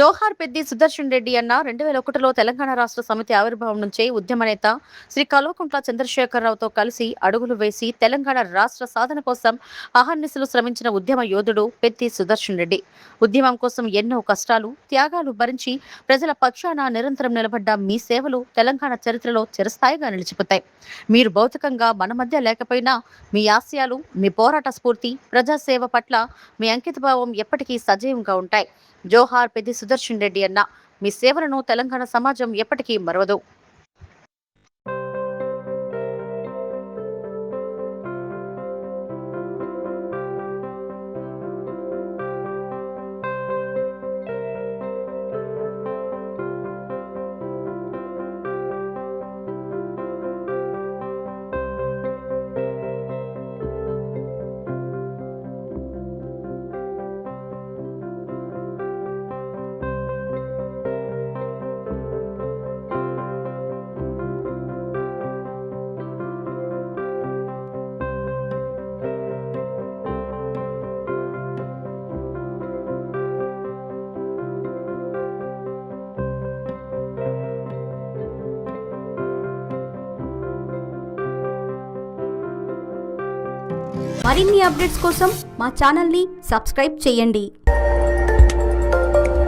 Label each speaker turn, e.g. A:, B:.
A: జోహార్ పెద్ది సుదర్శన్ రెడ్డి అన్న 2001లో తెలంగాణ రాష్ట్ర సమితి ఆవిర్భావం నుంచే ఉద్యమ నేత శ్రీ కల్వకుంట్ల చంద్రశేఖరరావుతో కలిసి అడుగులు వేసి తెలంగాణ రాష్ట్ర సాధన కోసం అహర్నిశలు శ్రమించిన ఉద్యమ యోధుడు పెద్ది సుదర్శన్ రెడ్డి. ఉద్యమం కోసం ఎన్నో కష్టాలు, త్యాగాలు భరించి ప్రజల పక్షాన నిరంతరం నిలబడ్డ మీ సేవలు తెలంగాణ చరిత్రలో చిరస్థాయిగా నిలిచిపోతాయి. మీరు భౌతికంగా మన మధ్య లేకపోయినా మీ ఆశయాలు, మీ పోరాట స్ఫూర్తి, ప్రజాసేవ పట్ల మీ అంకితభావం ఎప్పటికీ సజీవంగా ఉంటాయి. జోహార్ పెద్ది సుదర్శన్ రెడ్డి అన్న, మీ సేవలను తెలంగాణ సమాజం ఎప్పటికీ మరవదు.
B: మరిన్ని అప్డేట్స్ కోసం మా ఛానల్ని సబ్స్క్రైబ్ చేయండి.